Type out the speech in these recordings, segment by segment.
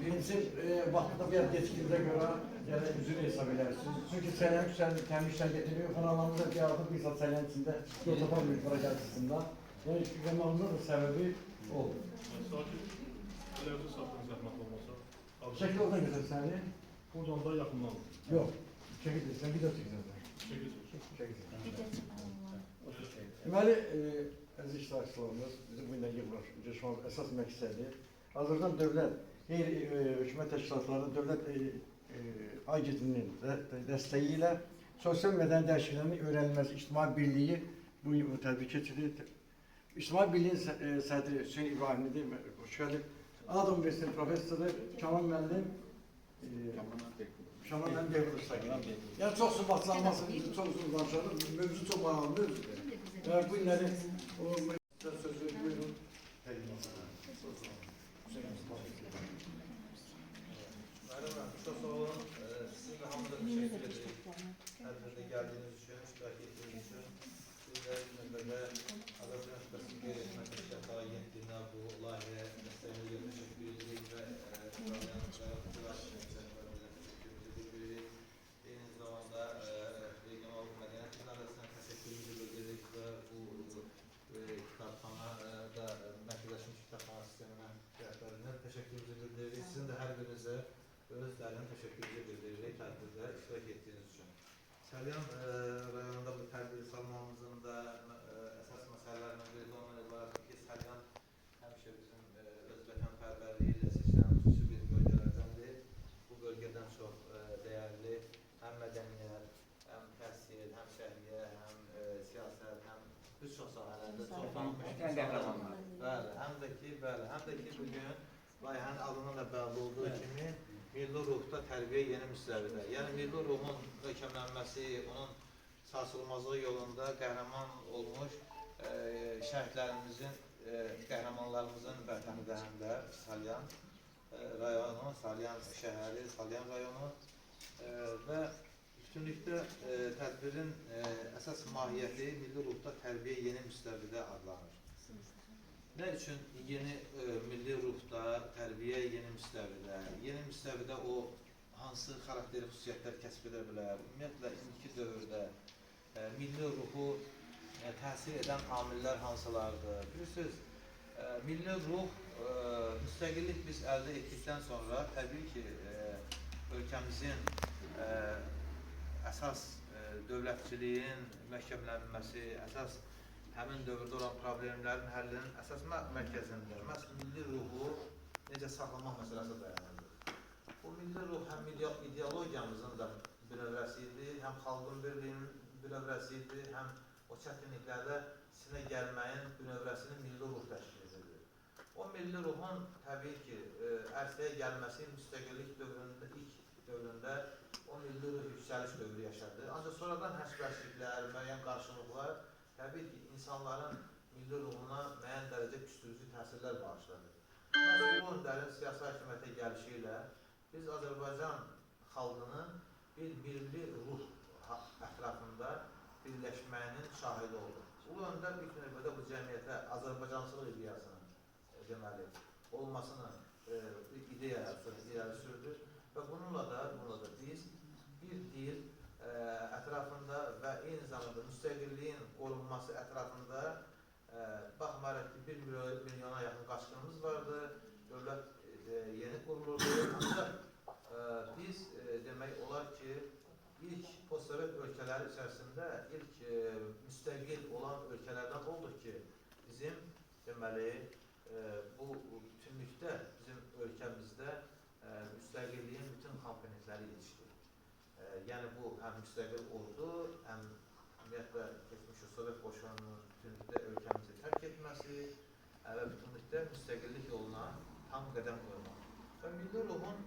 Birincisi vaxtında bir geçtiğimize göre yani üzülü hesap edersiniz. Çünkü selen kendi işler getiriyor. Kanalımızda bir artık bir saat selen içinde yolda bir para açısından. Yani şu zamanında da sebebi oldu. Sakin. Televizyon sattığın zahmet olmasa. Şekil oradan güzel seni. Buradan da yakından. Yok. Çekil sen video çekeceksin. Çekici. Deməli, əziz iştirakçılarımız, bizim bu ilə yığılışımız əsas məqsədi Azərbaycan dövlət, qeyri-hökumət təşkilatlarının dövlət agentinin dəstəyi ilə sosial mədəni dəyişikliklərin öyrənilməsi ictimai birliyi bu tədbir keçirir. İctimai birliyin sədri Hüseyin İbrahimlidir, hoş gəlib. Anadolu Universiteti professoru Kamal müəllim, Şaman mənim devir ustaqım. Yəni çox subatlanması, çox uzun danışarıq, mövzu çox maraqlı mövzudur. Yəni bu günləri o sözü buyurun. Merhaba, çok sağ olun. Sizin de hamıda teşekkür ederim. Her birde geldiğiniz için, iştirak ettiğiniz için. Sizler de Azerbaycan Şüphesi'nin gerekmesi işlata yettiğine bu layiheye desteğine teşekkür ederim ve aynı zamanda Regional Medeniyet İdaresi'ne teşekkürümüzü bildirdik ve bu kitapxanada məhkələşmiş kitapxana sistemine rəhbərinə teşekkürümüzü bildiririk. Sizin de her birinize özlərinin teşekkürümüzü bildiririk tədbirdə iştirak ettiğiniz için. Salyan rayonunda bu tədbir salmamızın da əsas məsələlərindən biri ondan ibarətdir ki, Salyan həmişə bizim öz vətənpərvərliyi ilə seçilən xüsusi bir bölgələrdəndir. Bu bölgədən çox dəyərli həm mədəniyyət, həm təhsil, həm şəhriyə, həm siyasət, həm bir çox sahələrdə çox tanınmış insanlar. Bəli, həm də ki, bugün layihənin adından da bəlli olduğu kimi milli ruhda tərbiyə yeni müstəvidə. Yəni milli ruhun möhkəmlənməsi, onun sarsılmazlığı yolunda qəhrəman olmuş şəhidlərimizin, qəhrəmanlarımızın vətənidir həm də Salyan rayonu, Salyan şəhəri, Salyan rayonu və bütünlükdə tədbirin əsas mahiyyəti milli ruhda tərbiyə yeni müstəvidə adlanır. Ne üçün yeni milli ruhda tərbiyə yeni müstəvidə? Yeni müstəvidə o hansı xarakteri xüsusiyyətlər kəsb edə bilər? Ümumiyyətlə, indiki dövrdə milli ruhu təsir edən amillər hansılardır? Bilirsiniz, milli ruh, müstəqillik biz əldə etdikdən sonra təbii ki, ölkəmizin əsas dövlətçiliyin məhkəmlənməsi, əsas həmin dövrdə olan problemlərin həllinin əsas mərkəzində məhz milli ruhu necə saxlamaq məsələsi dayanırdır. Bu milli ruh həm ideologiyamızın da bir övrəsidir, həm xalqın birliyinin bir övrəsidir, həm o çətinliklərdə sinə gəlməyin bir övrəsini milli ruh təşkil edir. O milli ruhun təbii ki, ərsəyə gəlməsi müstəqillik dövründə, ilk dövründə o milli ruh yüksəliş dövrü yaşadı. Ancaq sonradan həsbəşliklər, müəyyən qarşılıqlar təbii ki, insanların milli ruhuna müəyyən dərəcə küstürücü təsirlər bağışladı. Məhz bu öndərin siyasi hakimiyyətə gəlişi ilə biz Azərbaycan xalqının bir milli ruh ətrafında birləşməyinin şahidi olduq. Bu öndər ilk növbədə bu cəmiyyətə Azərbaycançılıq ideyasının deməli olmasını ideyası sürdü və bununla da biz bir dil ətrafında və eyni zamanda müstəqilliyin qorunması ətrafında baxmayaraq ki, 1 milyona yaxın qaçqınımız vardı, dövlət yeni qurulurdu. Ancaq biz demək olar ki, ilk postsovet ölkələri içərisində ilk müstəqil olan ölkələrdən olduq ki, bizim deməli bu bütünlükdə bizim ölkəmizdə müstəqilliyin bütün komponentləri ilişdi. Yəni bu həm müstəqil ordu, həm ümumiyyətlə keçmiş Sovet qoşununun bütünlükdə ölkəmizi tərk etməsi və bütünlükdə müstəqillik yoluna tam qədəm qoymaq. Və milli ruhun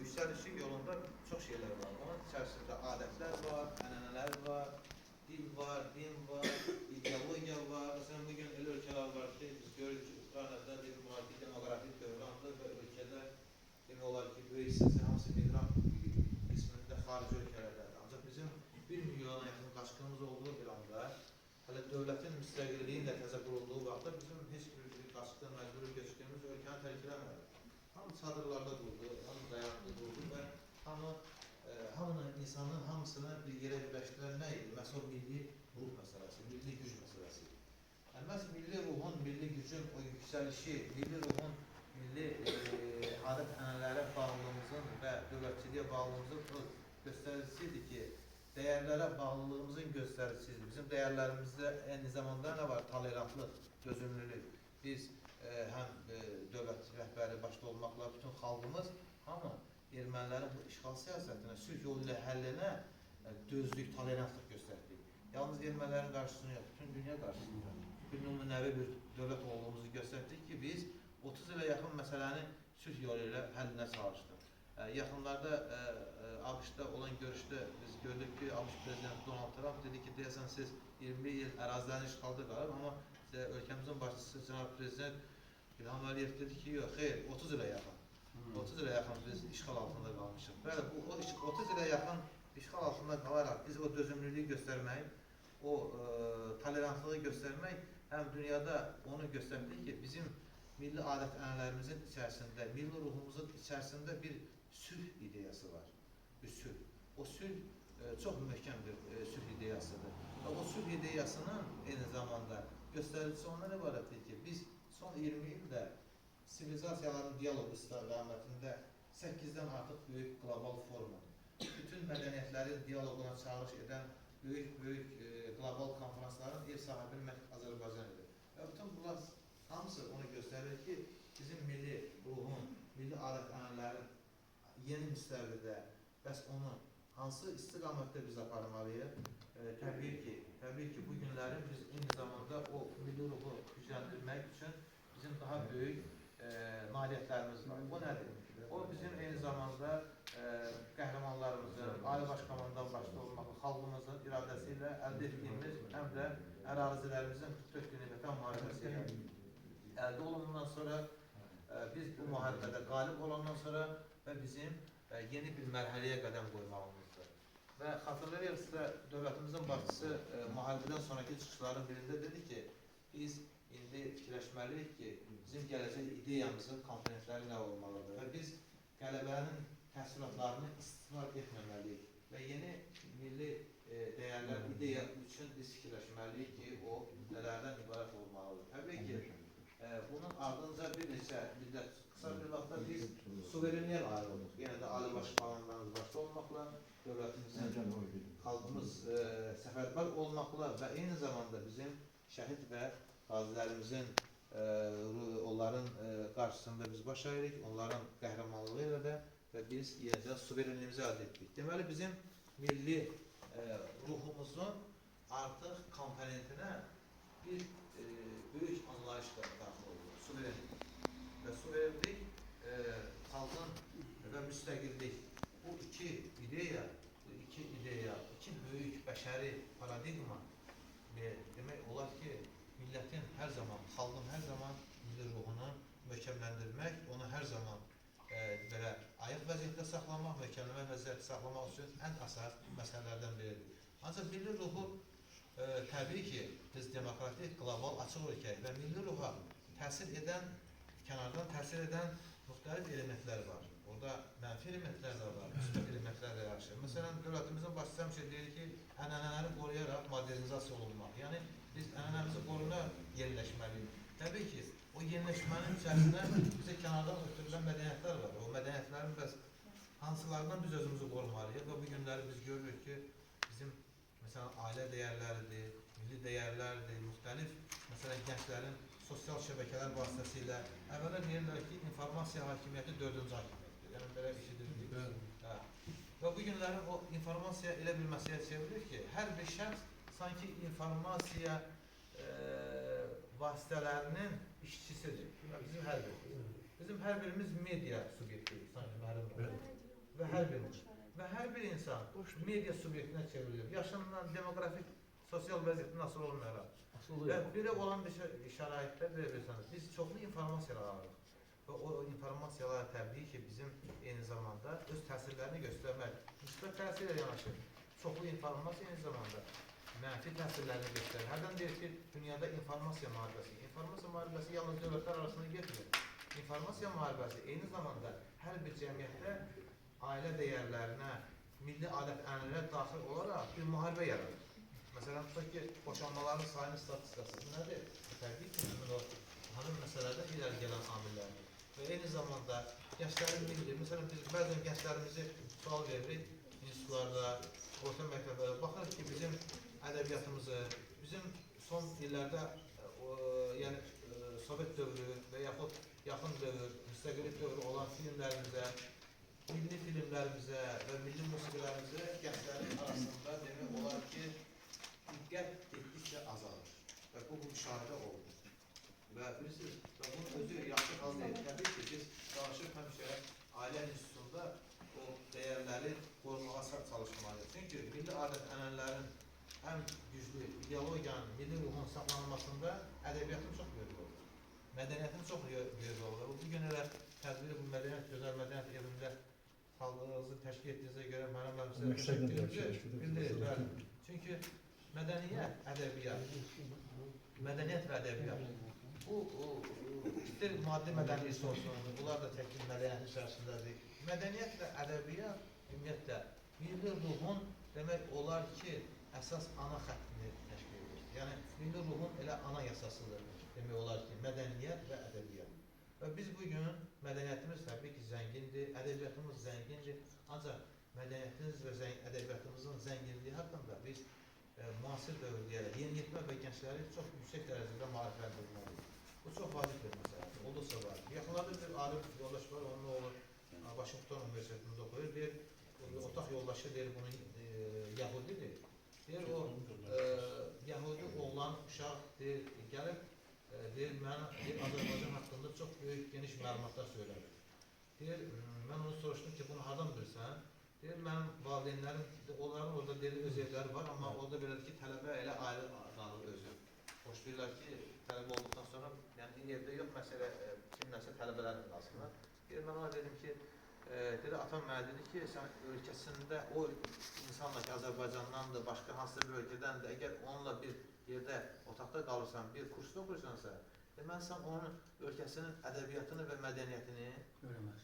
yüksəlişi yolunda çox şeylər var. Onun içərisində adətlər var, ənənələr var, dil var, din var, ideologiya var. Məsələn, bugün elə ölkələr var ki, biz görürük ki, Ukraynada bir müvafiq demografik dövrandır və ölkədə demək olar ki, böyük hissəsi hamısı miqrant qismində xarici ölkələrdədir. Ancaq bizim 1 milyona yaxın qaçqınımız olduğu bir anda, hələ dövlətin müstəqilliyi ilə təzə qurulduğu vaxtda bizim heç bir qaçqın, məcburi köçkünümüz ölkəni tərk eləmədi. Hamı çadırlarda durdu, hamı dayanıqlı durdu və hamının, insanın hamısını bir yerə birləşdirən nə idi? Məhz o milli ruh məsələsi, milli güc məsələsi. Yəni, məhz milli ruhun, milli gücün o yüksəlişi, milli ruhun, milli adət-ənənələrə bağlılığımızın və dövlətçiliyə bağlılığımızın o göstəricisidir ki, dəyərlərə bağlılığımızın göstəricisidir. Bizim dəyərlərimizdə eyni zamanda nə var? Tolerantlıq, dözümlülük. Biz həm dövlət rəhbəri başda olmaqla bütün xalqımız, hamı ermənilərin bu işğal siyasətinə, sülh yolu ilə həllinə dözlük, tolerantlıq göstərdik. Yalnız ermənilərin qarşısını yox, bütün dünya qarşısında bir nümunəvi bir dövlət olduğumuzu göstərdik ki, biz 30 ilə yaxın məsələni sülh yolu ilə həllinə çalışdıq. Yaxınlarda ABŞ-da olan görüşdə biz gördük ki, ABŞ prezidenti Donald Trump dedi ki, deyəsən siz 20 il ərazilərin işğalda qalıb, amma ölkəmizin başçısı cənab prezident İlham Əliyev dedi ki, yox, xeyr, 30 ilə yaxın. 30 ilə yaxın biz işğal altında qalmışıq. Bəli, bu 30 ilə yaxın işğal altında qalaraq biz o dözümlülüyü göstərmək, o tolerantlığı göstərmək həm dünyada onu göstərdik ki, bizim milli adət-ənənələrimizin içərisində, milli ruhumuzun içərisində bir sülh ideyası var. Bir sülh. O sülh çox möhkəm bir sülh ideyasıdır. Və o sülh ideyasının eyni zamanda göstəricisi ondan ibarətdir ki, biz son 20 ildə sivilizasiyaların dialoq istiqamətində 8-dən artıq böyük qlobal forum, bütün mədəniyyətlərin dialoquna çağırış edən böyük qlobal konferansların ev sahibi Azərbaycan edir. Və bütün bunlar hamısı onu göstərir ki, bizim milli ruhun, milli adət-ənənələrin yeni müstəvidə bəs onu hansı istiqamətdə biz aparmalıyıq? Təbii ki, bu günlərin biz eyni zamanda o milli ruhu gücləndirmək üçün bizim daha böyük nailiyyətlərimiz var. O nədir? O bizim eyni zamanda qəhrəmanlarımızın, Ali Baş Komandan başda olmaqla xalqımızın iradəsi ilə əldə etdiyimiz həm də ərazilərimizin 44 günlük vətən müharibəsi ilə əldə olundan sonra biz bu müharibədə qalib olandan sonra və bizim yeni bir mərhələyə qədəm qoymağımızdır. Və xatırlayırıq sizə, dövlətimizin başçısı müharibədən sonraki çıxışların birində dedi ki, biz indi fikirləşməliyik ki, bizim gələcək ideyamızın komponentləri nə olmalıdır və biz qələbənin təəssüratlarını istismar etməməliyik və yeni milli dəyərlər, ideya üçün biz fikirləşməliyik ki, o nələrdən ibarət olmalıdır. Təbii ki, bunun ardınca bir neçə müddət, qısa bir vaxtda biz suverenliyə nail olduq. Yenə də Ali Baş Komandanımız başda olmaqla, dövlətimizin, xalqımız səfərbər olmaqla və eyni zamanda bizim şəhid və qazilərimizin onların qarşısında biz baş əyirik, onların qəhrəmanlığı ilə də və biz yenə suverenliyimizi əldə etdik. Deməli, bizim milli ruhumuzun artıq komponentinə bir böyük anlayış da daxil olur, suverenlik. Və suverenlik, xalqın və müstəqillik. Bu iki ideya, iki böyük bəşəri paradigma demək olar ki, millətin hər zaman, xalqın hər zaman milli ruhunu möhkəmləndirmək, onu hər zaman belə ayıq vəziyyətdə saxlamaq, möhkəmləmə vəziyyətdə saxlamaq üçün ən əsas məsələlərdən biridir. Ancaq milli ruhu təbii ki, biz demokratik, qlobal, açıq ölkəyik və milli ruha təsir edən, kənardan təsir edən müxtəlif elementlər var. Orada mənfi elementlər də var, müsbət elementlər də yaşayır. Məsələn, dövlətimizin başçısı həmişə deyir ki, ənənələri qoruyaraq modernizasiya olunmaq. Yəni, biz ənənəmizi qoruyaraq yeniləşməliyik. Təbii ki, o yeniləşmənin içərisində bizə kənardan ötürülən mədəniyyətlər var. O mədəniyyətlərin bəs hansılarından biz özümüzü qorumalıyıq və bu günləri biz görürük ki, bizim məsələn, ailə dəyərləridir, milli dəyərlərdir, müxtəlif, məsələn, gənclərin sosial şəbəkələr vasitəsilə əvvələ deyirlər ki, informasiya hakimiyyəti 4-cü hakimiyyətdir. Yəni, belə işidirdik. Və bu günlərin o informasiya elə bir məsələyə çevrilir ki, hər bir şəxs sanki informasiya vasitələrinin işçisidir. Bizim hər birimiz media subyektiyik, sanki mənim və hər bir insan media subyektinə çevrilir. Yaşından, demografik, sosial vəziyyəti nasıl olmayaraq. Və belə olan bir şəraitdə biz çoxlu informasiyalar alırıq. Və o informasiyalar təbii ki, bizim eyni zamanda öz təsirlərini göstərmək, müsbət təsirlə yanaşır. Çoxlu informasiya eyni zamanda mənfi təsirlərini göstərir. Hərdən deyir ki, dünyada informasiya müharibəsi. İnformasiya müharibəsi yalnız dövlətlər arasında getmir. informasiya müharibəsi eyni zamanda hər bir cəmiyyətdə ailə dəyərlərinə, milli adət-ənənələrə daxil olaraq bir müharibə yaradır. Məsələn, tutaq ki, boşanmaların sayının statistikası nədir? Təbii ki, o həmin məsələdə irəli gələn amillərdir. Və eyni zamanda gənclərin milli, məsələn, biz bəzən gənclərimizi sual veririk, institutlarda, orta məktəblərdə, baxırıq ki, bizim ədəbiyyatımızı, bizim son illərdə yəni Sovet dövrü və yaxud yaxın dövr, müstəqillik dövrü olan filmlərimizə, milli filmlərimizə və milli musiqilərimizə gənclərin arasında demək olar ki, diqqət etdikcə azalır və bu müşahidə olunur. Və bilirsiniz, və bunun özü yaxşı hal deyil. Təbii ki, biz danışıq həmişə ailə institutunda o dəyərləri qorumağa çalışmalıyıq. Çünki milli adət-ənənələrin ən güclü ideologiyanın, milli ruhun saxlanılmasında ədəbiyyatın çox böyük rolu var. Mədəniyyətin çox böyük rolu var. Bu gün elə tədbiri bu mədəniyyət, gözəl mədəniyyət evində xalqınızı təşkil etdiyinizə görə mənim təşəkkürümüzü bildirir. Çünki mədəniyyət, ədəbiyyat, mədəniyyət və ədəbiyyat, bu istər maddi mədəniyyət olsun, bunlar da təkil mədəniyyətin içərisindədir. Mədəniyyət və ədəbiyyat ümumiyyətlə milli ruhun demək olar ki, əsas ana xəttini təşkil edir. Yəni, milli ruhun elə ana yasasıdır demək olar ki, mədəniyyət və ədəbiyyat. Və biz bugün mədəniyyətimiz təbii ki, zəngindir, ədəbiyyatımız zəngindir. Ancaq mədəniyyətimiz və ədəbiyyatımızın zənginliyi haqqında biz müasir dövrdə yeniyetmə və gəncləri çox yüksək dərəcədə maarifləndirməliyik. Bu çox vacib bir məsələdir, olursa var. Yaxınlarda bir alim yoldaş var, onun oğlu Vaşinqton Universitetində oxuyur. Bir otaq yoldaşı deyir, bunun Yahudidir. Deyir, o Yahudi oğlan uşaq deyir, gəlib, deyir, mən Azərbaycan haqqında çox böyük, geniş məlumatlar söylədim. Deyir, mən onu soruşdum ki, bunu hardan bilirsən? Deyir, mənim valideynlərim, onların orada deyir, öz evləri var, amma orada belədir ki, tələbə elə ayrı qalır özü. Xoşlayırlar ki, tələbə olduqdan sonra, yəni evdə yox, məsələ kimləsə tələbələrin qalsınlar. Deyir, mən ona dedim ki, dedi, atam mənə dedi ki, sən ölkəsində o insanla ki, Azərbaycandandır, başqa hansısa bir ölkədəndir, əgər onunla bir yerdə, otaqda qalırsan, bir kursda oxuyursansa, deməli, sən onun ölkəsinin ədəbiyyatını və mədəniyyətini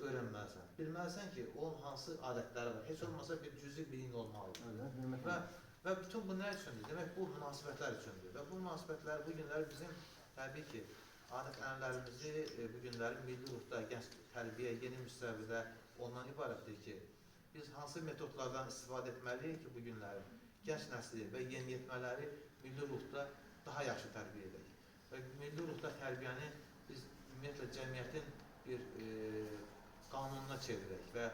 öyrənməlisən. Bilməlisən ki, onun hansı adətləri var, heç olmasa bir cüzi bilinq olmalıdır. Və bütün bu nə üçündür? Demək, bu münasibətlər üçündür. Və bu münasibətlər bu günləri bizim, təbii ki, adət-ənənələrimizi bu günləri milli ruhda, gənc tərbiyə, yeni müstəvidə ondan ibarətdir ki, biz hansı metodlardan istifadə etməliyik ki, bu günləri gənc nəsli və yeniyetmələri milli ruhda daha yaxşı tərbiyə edək. Və milli ruhda tərbiyəni biz ümumiyyətlə cəmiyyətin bir qanununa çevirək və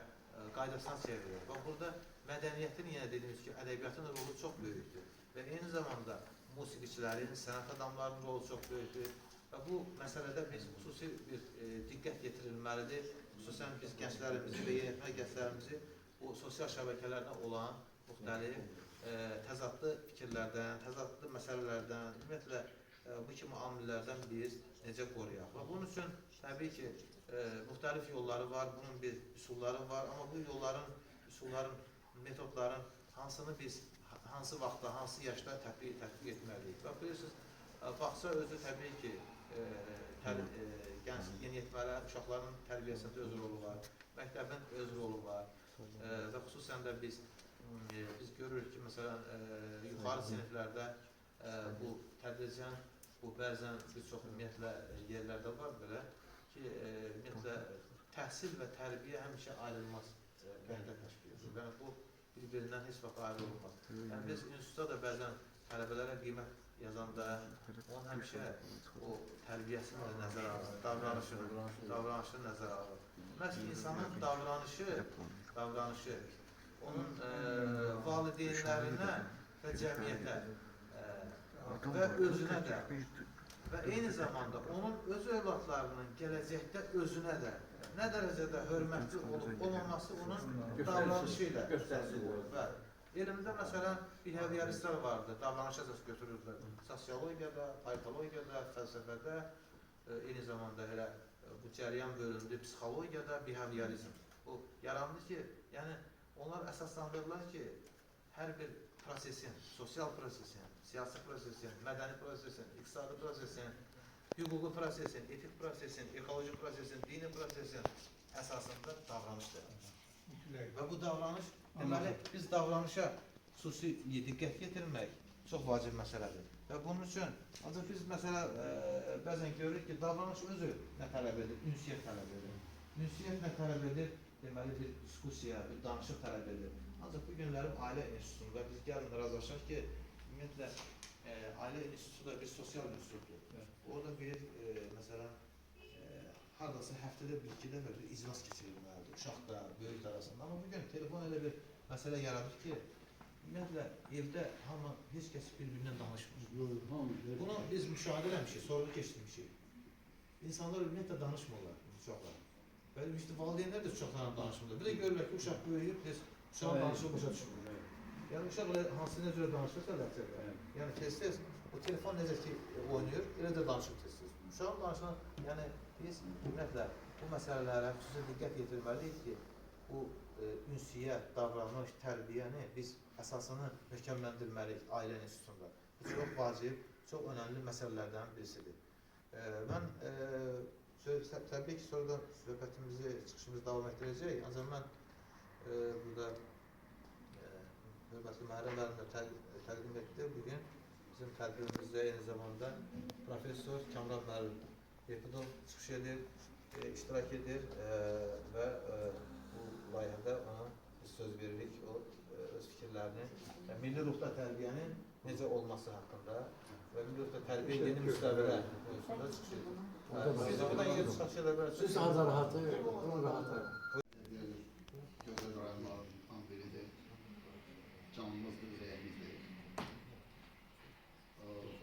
qaydasına çevirək. Və burada mədəniyyətin, yenə dediyimiz ki, ədəbiyyatın rolu çox böyükdür. Və eyni zamanda musiqiçilərin, sənət adamlarının rolu çox böyükdür. Və bu məsələdə biz xüsusi bir diqqət yetirilməlidir. Xüsusən biz gənclərimizi və yeniyetmə gənclərimizi bu sosial şəbəkələrdə olan müxtəlif təzadlı fikirlərdən, təzadlı məsələlərdən, ümumiyyətlə bu kimi amillərdən biz necə qoruyaq. Və bunun üçün təbii ki, müxtəlif yolları var, bunun bir üsulları var, amma bu yolların, üsulların, metodların hansını biz hansı vaxtda, hansı yaşda tətbiq etməliyik. Və bilirsiniz, bağça özü təbii ki, gənc yeniyetmələr, uşaqların tərbiyəsində öz rolu var, məktəbin öz rolu var və xüsusən də biz görürük ki, məsələn, yuxarı siniflərdə bu tədricən, bu bəzən bir çox ümumiyyətlə yerlərdə var belə ki, ümumiyyətlə təhsil və tərbiyə həmişə ayrılmaz vəhdət təşkil edir. Yəni, bu bir-birindən heç vaxt ayrı olmaz. Yəni, biz institutda da bəzən tələbələrə qiymət yazanda onun həmişə o tərbiyəsini də nəzərə alır, davranışını nəzərə alır. Məhz insanın davranışı onun valideynlərinə və cəmiyyətə və özünə də və eyni zamanda onun öz övladlarının gələcəkdə özünə də nə dərəcədə hörmətli olub olmaması onun davranışı ilə təsvir olur. Elmdə məsələn behavioristlər vardır, davranış əsas götürürlər. Sosiologiyada, politologiyada, fəlsəfədə, eyni zamanda elə bu cəryan bölümündə psixologiyada behaviorizm. Bu yarandı ki, yəni onlar əsaslandırırlar ki, hər bir prosesin, sosial prosesin, siyasi prosesin, mədəni prosesin, iqtisadi prosesin hüquqi prosesin, etik prosesin, ekoloji prosesin, dini prosesin əsasında davranışdır. Və bu davranış, deməli, biz davranışa xüsusi diqqət yetirmək çox vacib məsələdir. Və bunun üçün, ancaq biz məsələ bəzən görürük ki, davranış özü nə tələb edir? Ünsiyyət tələb edir. Ünsiyyət nə tələb edir? Deməli, bir diskusiya, bir danışıq tələb edir. Ancaq bu günlərin ailə institutunda biz gəlin razılaşaq ki, ümumiyyətlə, ailə institutu da bir sosial institutdur. Orada bir, məsələn, haradasa həftədə bir-iki dəfə bir iclas keçirilməlidir, uşaqda, böyük arasında. Amma bugün telefon elə bir məsələ yaradır ki, ümumiyyətlə, evdə hamı, heç kəs bir-birindən danışmır. Bunu biz müşahidə eləmişik, sorğu keçirmişik. İnsanlar ümumiyyətlə danışmırlar, uşaqlar. Və işte, valideynlər də uşaqlarla danışmırlar. Bir də görürlər ki, uşaq böyüyüb, biz uşaqla danışıb başa düşmür. Yəni, uşaq hansı necə danışırsa da, yəni tez-tez, o telefon necə ki oynayır, elə də danışıb tez-tez. Uşağın danışına, yəni biz ümumiyyətlə bu məsələlərə xüsusi diqqət yetirməliyik ki, bu ünsiyyət, davranış, tərbiyəni biz əsasını möhkəmləndirməliyik ailə institutunda. Bu çox vacib, çox önəmli məsələlərdən birisidir. Mən təbii ki, sonra da söhbətimizi, çıxışımızı davam etdirəcək. Ancaq mən burada hörmətli Məhərrəm müəllim də təqdim etdi. Bugün bizim tədbirimizdə eyni zamanda Profesor Kamran müəllim Yekudov çıxış edir, iştirak edir və bu layihədə ona söz veririk, o öz fikirlərini milli ruhda tərbiyənin necə olması haqqında və milli ruhda tərbiyə yeni müstəvidə mövzusunda çıxış edir. Siz de buradan yeri çıxış edə bilərsiniz. Siz daha rahatı, onu rahatı. Gözəl rayonlardan biridir. Canımızdır, ürəyimizdir.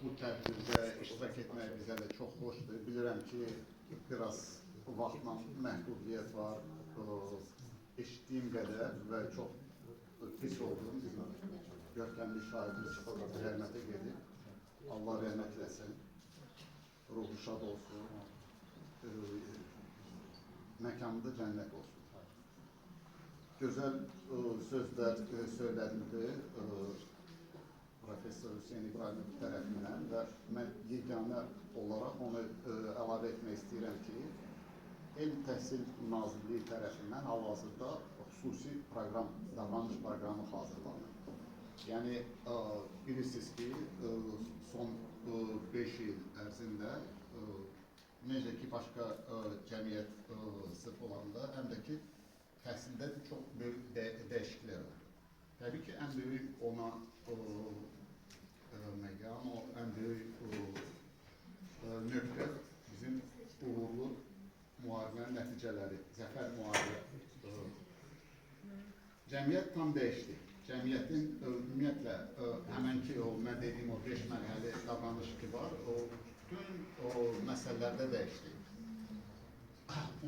Bu tədbirdə iştirak etmək bizə də çox xoşdur. Bilirəm ki, biraz vaxtla məhdudiyyət var. Eşitdiyim qədər və çox pis oldum. Görkəmli şahidimiz rəhmətə gedir. Allah rəhmət eləsin. Ruhu şad olsun. Məkanında cənnət olsun. Gözəl sözlər söylənildi Profesor Hüseyin İbrahimov tərəfindən və mən yeganə olaraq onu əlavə etmək istəyirəm ki, Elm Təhsil Nazirliyi tərəfindən hal-hazırda xüsusi proqram, davranış proqramı hazırlanır. Yəni, bilirsiniz ki, son 5 il ərzində necə ki, başqa cəmiyyət sırf olanda, həm də ki, təhsildə çox böyük dəyişikliklər var. Təbii ki, ən böyük ona məqam, ən böyük nöqtə bizim uğurlu müharibənin nəticələri, zəfər müharibə. Cəmiyyət tam dəyişdi. Cəmiyyətin ümumiyyətlə həmənki o, mən dediyim o 5 mərhəli davranış ki var, o bütün o məsələlərdə dəyişdi.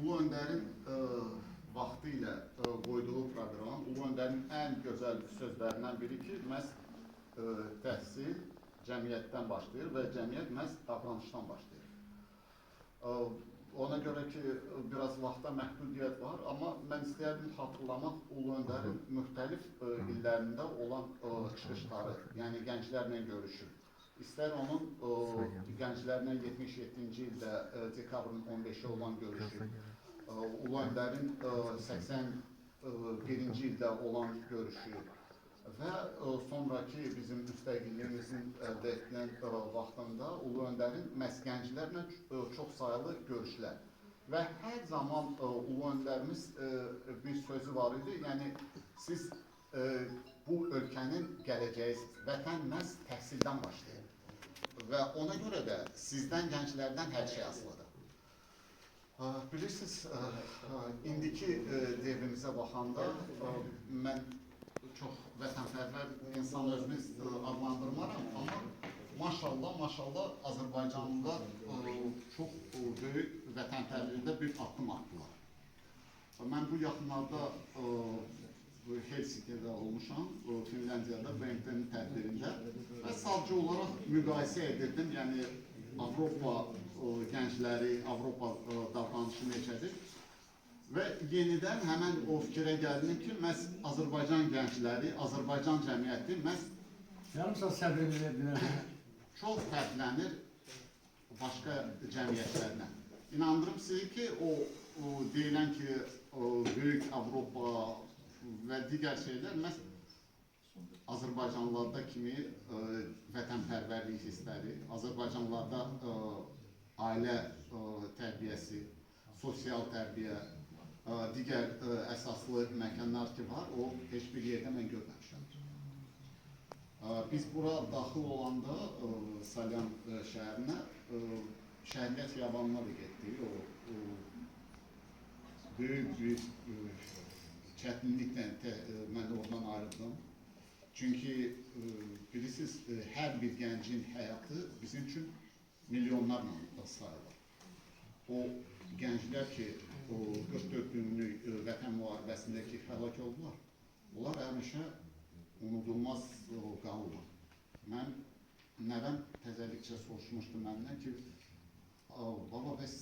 Ulu Öndərin vaxtı ilə qoyduğu proqram, Ulu Öndərin ən gözəl sözlərindən biri ki, məhz təhsil cəmiyyətdən başlayır və cəmiyyət məhz davranışdan başlayır. Ona görə ki, biraz vaxta məhdudiyyət var, amma mən istəyərdim xatırlamaq Ulu Öndərin müxtəlif illərində olan çıxışları, yəni gənclərlə görüşür. İstər onun gənclərlə 77-ci ildə dekabrın 15-i olan görüşü, Ulu Öndərin 81-ci ildə olan görüşü və sonraki bizim müstəqilliyimizin əldə edilən vaxtında Ulu Öndərin məhz gənclərlə çox sayılı görüşlər. Və hər zaman Ulu Öndərimiz bir sözü var idi, yəni siz bu ölkənin gələcəyisiniz, vətən məhz təhsildən başlayır. Və ona görə də sizdən, gənclərdən hər şey asılıdır. Bilirsiniz, indiki devrimizə baxanda mən çox vətənpərvər insan özümüz adlandırmaram, amma maşallah Azərbaycanlılar çox böyük vətənpərvərlikdə bir addım atdılar. Mən bu yaxınlarda Helsinki'də olmuşam, Finlandiyada, BMT-nin tədbirində və sadəcə olaraq müqayisə edirdim, yəni Avropa gəncləri, Avropa davranışı necədir? Və yenidən həmən o fikrə gəldim ki, məhz Azərbaycan gəncləri, Azərbaycan cəmiyyəti məhz Yarım saat səbrini verdilər. çox fərqlənir başqa cəmiyyətlərlə. İnandırım sizi ki, o deyilən ki, o böyük Avropa və digər şeylər məhz Azərbaycanlılarda kimi vətənpərvərlik hissləri, Azərbaycanlılarda ailə tərbiyəsi, sosial tərbiyə, digər əsaslı məkanlar ki var, o heç bir yerdə mən görməmişəm. Biz bura daxil olanda Salyan şəhərinə, Şəhriyyət Xiyabanına da getdik. Böyük bir çətinliklə mən oradan ayrıldım. Çünki bilirsiniz, hər bir gəncin həyatı bizim üçün milyonlarla sayılır. O gənclər ki, 44 günlük vətən müharibəsindəki həlak oldular, onlar həmişə unudulmaz qalırlar. Mən nəvəm təzəlikcə soruşmuşdu məndən ki, baba, bəs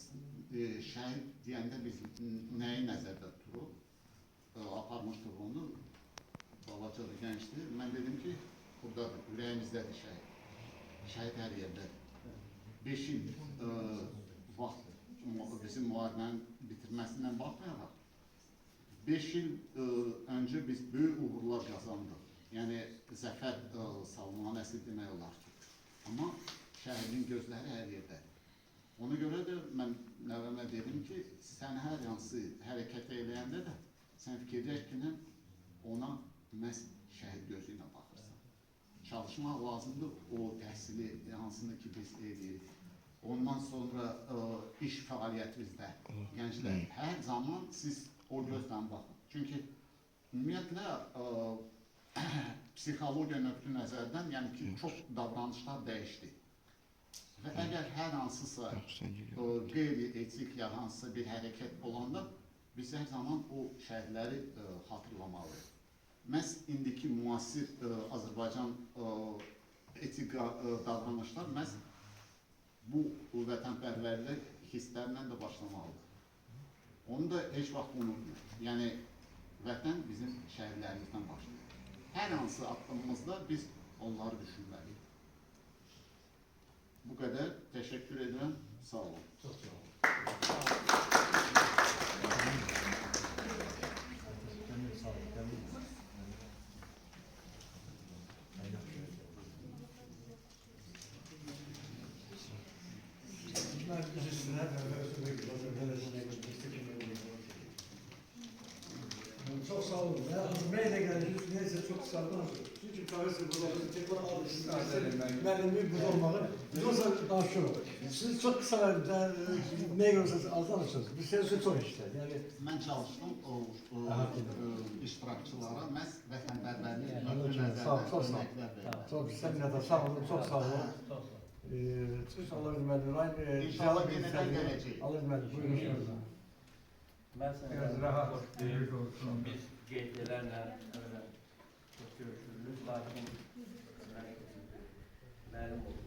şəhid deyəndə biz nəyi nəzərdə tuturuq? Aparmışdıq onu, balaca da gəncdir. Mən dedim ki, buradadır, ürəyimizdədir şəhid. Şəhid hər yerdədir. 5 il vaxt bizim müharibənin bitirməsindən baxmayaraq, 5 il öncə biz böyük uğurlar qazandıq. Yəni, zəfər salmanan əsr demək olar ki. Amma şəhidin gözləri hər yerdədir. Ona görə də mən nəvəmə dedim ki, sən hər hansı hərəkət eləyəndə də sən fikirləş ki, ona məhz şəhid gözü ilə baxırsan. Çalışmaq lazımdır o təhsili hansını ki biz eləyirik. Ondan sonra iş fəaliyyətinizdə gənclər hər zaman siz o gözlə baxın. Çünki ümumiyyətlə psixologiya nöqtü nəzərdən, yəni ki, çox davranışlar dəyişdi. Və əgər hər hansısa qeyri-etik ya hansısa bir hərəkət olanda, biz hər zaman o şəhidləri xatırlamalıyıq. Məhz indiki müasir Azərbaycan etik davranışlar məhz bu vətənpərvərlik hisslərlə də başlamalıdır. Onu da heç vaxt unutmayın. Yəni, vətən bizim şəhidlərimizdən başlayır. Hər hansı addımımızda biz onları düşünməliyik. Bu qədər. Təşəkkür edirəm. Sağ olun. Çox sağ olun. Çok sağ olun. Meyle geldiniz. Neyse çok sağ olun. Çünkü kahvesi burada tekrar alışsınız. Müellimi burada olmalı. Biz olsa daha şu. Siz çok kısa neye görürseniz azdan açıyorsunuz. Biz size çok işte. Yani Mən çalışdım o iştirakçılara məhz vətənpərvərlik nöqtü nəzərdən çok seminata sağ olun. Çok sağ olun. Çıkış alabilmeli. İnşallah yeniden geleceğiz. Alabilmeli. Buyurun. Biraz rahat biz gecelerle öyle çok görüşürüz. Lakin malum oldu.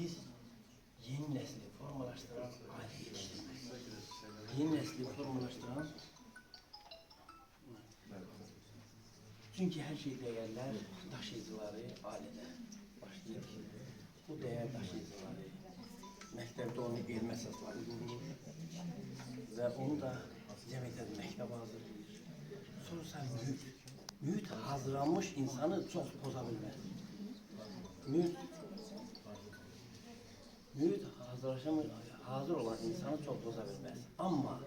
Biz yeni nesli formalaştıran aile yetiştirmek. Yeni nesli formalaştıran çünkü her şey değerler taşıyıcıları ailede başlayır. Bu değer taşıyıcıları məktəbdə onu elm əsasları qurulur və onu da cəmiyyətdə məktəb hazırlayır. Sonra mühit hazırlanmış insanı çox poza bilməz. Mühit hazır olan insanı çok boza bilmez. Ama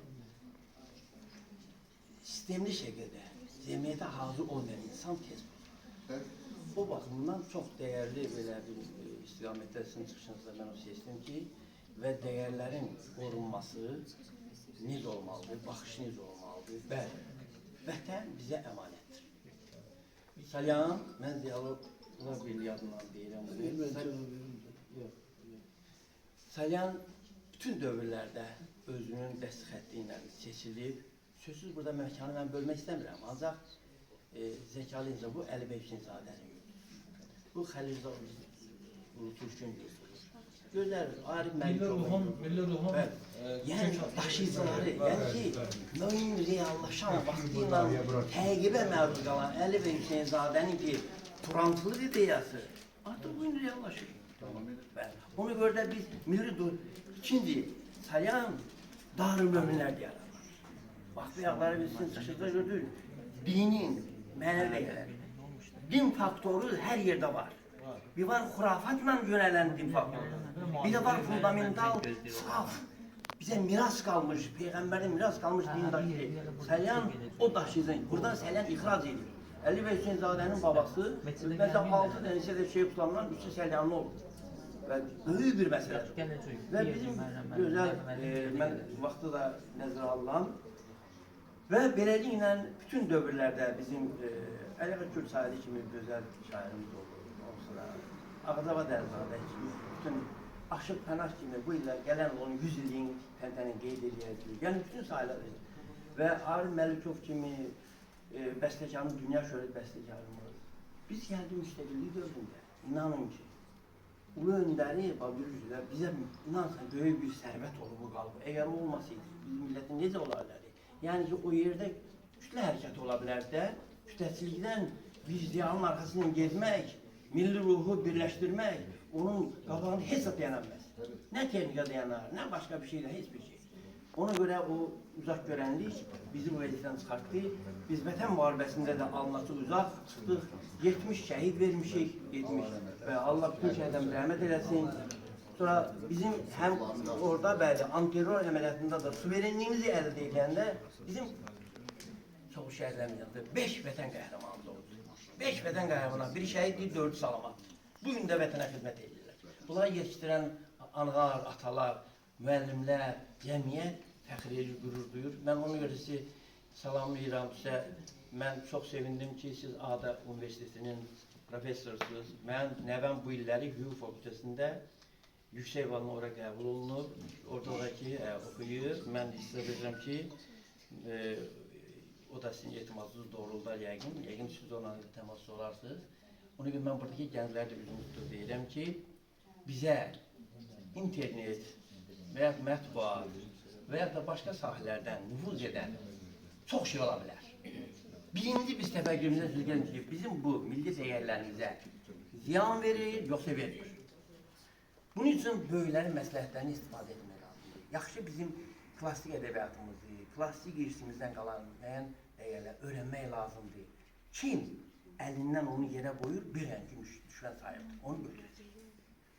sistemli şekilde cemiyete hazır olmayan insan tez bozar. Bu bakımdan çok değerli böyle bir istikamette sizin çıkışınızda ben o seçtim ki ve değerlerin korunması niz olmalıdır, bakış niz olmalıdır ve vətən bize emanettir. Salyan, mən diyalogla bir yadından deyirəm. Salyan bütün dövrlərdə özünün dəst xətti ilə seçilib. Sözsüz burada məkanı mən bölmək istəmirəm. Ancaq Zəkalı İnsan, bu Əli bəy Hüseynzadənin yurdudur. Bu Xəlil unuturken gözler Arif Milli ruhun, milli ruhun Evet. Yani daşıyıcıları, yani ki mühim reallaşan vaxtıyla təqibə məruz qalan Əli və Hüseynzadənin ki turantılı ideyası artıq bugün reallaşır. Ona görə də biz ikinci Salyan Darülmöminlər deyərlər. Bax bu yaxları biz sizin çıxışda gördük. Dinin mənəvi dəyərləri. Din faktoru hər yerdə var. Bir var xurafatla yönələn din faktoru. Bir de var fundamental, saf, bize miras kalmış, peygamberin miras kalmış din daşıyıcı. Salyan o daşıyıcı. Buradan Salyan ihraç ediyor. Ali ve Hüseynzade'nin babası, mesela 6 tanesi de Şeyh Sultan'dan 3'ü Salyanlı oldu. Ve büyük bir mesele. Ve bizim güzel, ben vakti da nezara alınan ve beləliklə bütün dövrlərdə bizim Əliğə Kürt Saidi kimi gözəl şairimiz oldu. Olsa Ağzava Dərzadə kimi, bütün Aşıq Pənaş kimi bu illər gələn onun 100 illiyin təntəni qeyd edəcək. Yəni bütün sahələrdir. Və Arif Məlikov kimi bəstəkarın, dünya şöhrət bəstəkarımız. Biz gəldik müstəqillik dövründə. İnanın ki, Ulu Öndəri, Babürcülər bizə inansan böyük bir sərvət olub bu qalıb. Əgər olmasaydı, bizim millətin necə olardı? Yəni ki, o yerdə kütlə hərəkət ola bilər də, kütləçilikdən vicdanın arxasından gezmək, milli ruhu birləşdirmək, onun qabağını heç də dayanamaz. Nə texnika dayanar, nə başqa bir şeylə, heç bir şey. Ona görə o uzaq görənlik bizi bu vəziyyətdən çıxartdı. Biz vətən müharibəsində də alınası uzaq çıxdıq. 70 şəhid vermişik, 70 və Allah bütün şəhidlərimizə rəhmət eləsin. Sonra bizim həm orada bəli, antiterror əməliyyatında da suverenliyimizi əldə edəndə bizim çox şəhidlərimiz yanında 5 vətən qəhrəmanımız oldu. 5 vətən qəhrəmanı, biri şəhiddir, 4'ü salamatdır. Bugün də vətənə xidmət edirlər. Bunları yetişdirən analar, atalar, müəllimlər, cəmiyyət fəxr edir, qürur duyur. Mən ona görə sizi salamlayıram sizə. Mən çox sevindim ki, siz ADA Universitetinin professorsunuz. Mən nəvəm bu illəri hüquq fakültəsində yüksək valına ora qəbul olunur. Oradakı oxuyur. Mən sizə bilirəm ki, o da sizin etimadsız doğrulda yəqin. Yəqin siz onlarla təmasda olarsınız. Ona görə mən buradakı gənclərdə üzümüzdür deyirəm ki, bizə internet və ya mətbuat və ya da başqa sahələrdən nüfuz edən çox şey ola bilər. Birinci biz təfəkkürümüzə sürgəlmiş ki, bizim bu milli dəyərlərimizə ziyan verir, yoxsa verir. Bunun üçün böyüklərin məsləhətlərini istifadə etmək lazımdır. Yaxşı bizim klassik ədəbiyyatımızı, klassik irsimizdən qalan müəyyən dəyərlər öyrənmək lazımdır. Kim əlindən onu yerə qoyur, bir rəngi düşmən sayılır, onu götürəcək.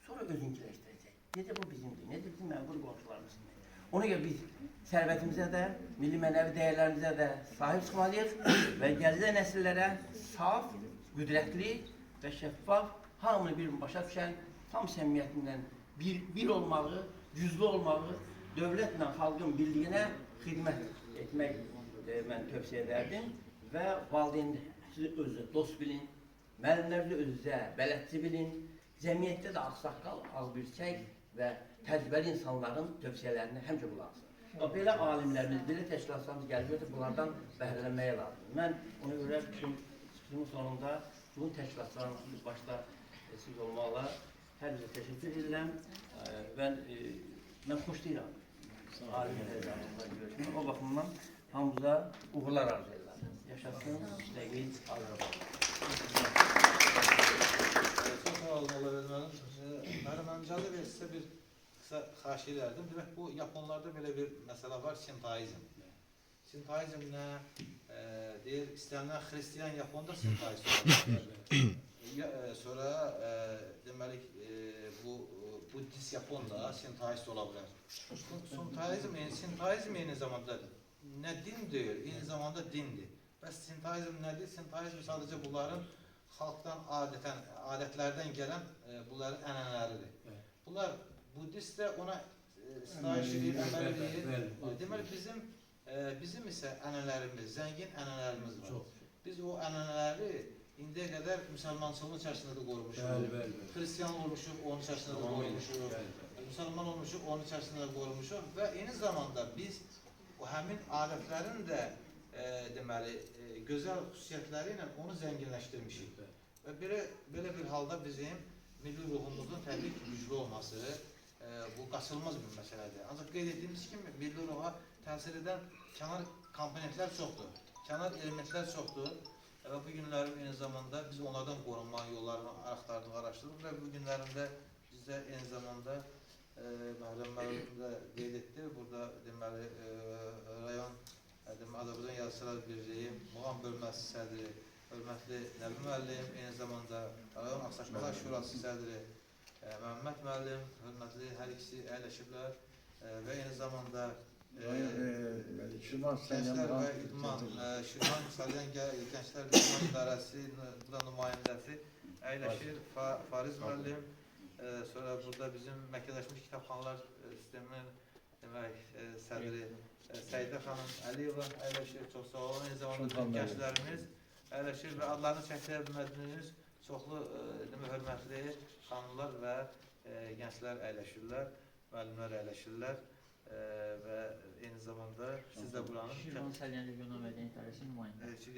Sonra özünkiləşdirəcək. Necə bu bizimdir, necə bizim mənqur qonşularımızdır. Ona görə biz sərvətimizə də, milli mənəvi dəyərlərimizə də sahib çıxmalıyıq və gələcək nəsillərə saf, qüdrətli və şəffaf, hamını bir başa düşən, tam səmimiyyətindən bir olmağı, güclü olmağı, dövlətlə xalqın birliyinə xidmət etmək mən tövsiyə edərdim və valideyninizi özünüzə dost bilin, müəllimlərinizi özünüzə bələdçi bilin, cəmiyyətdə də ağsaqqal, ağbirçək və təcrübəli insanların tövsiyələrini həmçə qulansın. Belə alimlərimiz, belə təşkilatlarımız gəlir, bunlardan bəhrələnməyə lazımdır. Mən ona görə bütün çıxışımın sonunda bu təşkilatların başda siz olmaqla hər birə təşəkkür edirəm. Mən xoşlayıram alimlərlə görüşmək. O baxımdan hamımıza uğurlar arzu edirəm. Yaşasın, müstəqil Azərbaycan. Çok sağ olun Allah vermənim. Mənim Cəli Bey sizə bir qısa xahiş edərdim. Demək, bu Yaponlarda belə bir məsələ var, sintaizm. Sintaizm nə? Deyir, istənilən xristiyan Yaponda sintaizm olur. Sonra deməli, bu Buddhist Yaponda sintaizm ola bilər. Sintaizm eyni zamanda nə dindir, eyni zamanda dindir. Bəs sintaizm nədir? Sintaizm sadəcə bunların xalqdan adətlərdən gələn bunların ənənələridir. Bunlar Budist də ona sitayiş edir, əməl edir. Deməli, bizim isə ənənələrimiz, zəngin ənənələrimiz var. Biz o ənənələri indiyə qədər müsəlmançılığın içərisində də qorumuşuq. Xristiyan olmuşuq, onun içərisində də qorumuşuq. Müsəlman olmuşuq, onun içərisində də qorumuşuq. Və eyni zamanda biz həmin adətlərin də deməli, gözəl xüsusiyyətləri ilə onu zənginləşdirmişik. Və belə bir halda bizim milli ruhumuzun təbii ki, güclü olması bu qaçılmaz bir məsələdir. Ancaq qeyd etdiyimiz kimi, milli ruha təsir edən kənar komponentlər çoxdur, kənar elementlər çoxdur və bu günlərin eyni zamanda biz onlardan qorunma yollarını axtardıq, araşdırdıq və bu günlərində bizdə eyni zamanda Məhrəm müəllim də qeyd etdi, burada deməli rayon Azərbaycan Yazıçılar Birliyi Muğam bölməsi sədri hörmətli Nəbi müəllim, eyni zamanda rayon Ağsaqqallar Şurası sədri Məhəmməd müəllim, hörmətli hər ikisi əyləşiblər və eyni zamanda Gənclər və İdman, Şirvan Salyan Gənclər və İdman İdarəsi, bu da nümayəndəsi əyləşir, Fariz müəllim, sonra burada bizim Məkkələşmiş Kitabxanalar Sisteminin sədri Səidə xanım Əliyeva əyləşir, çox sağ olun, eyni zamanda gənclərimiz əyləşir və adlarını çəkdirə bilmədiyiniz çoxlu hörmətli xanımlar və gənclər əyləşirlər, müəllimlər əyləşirlər və eyni zamanda siz də buranın Şirvan Salyan Regional Mədəni İdarəsinin nümayəndəsi.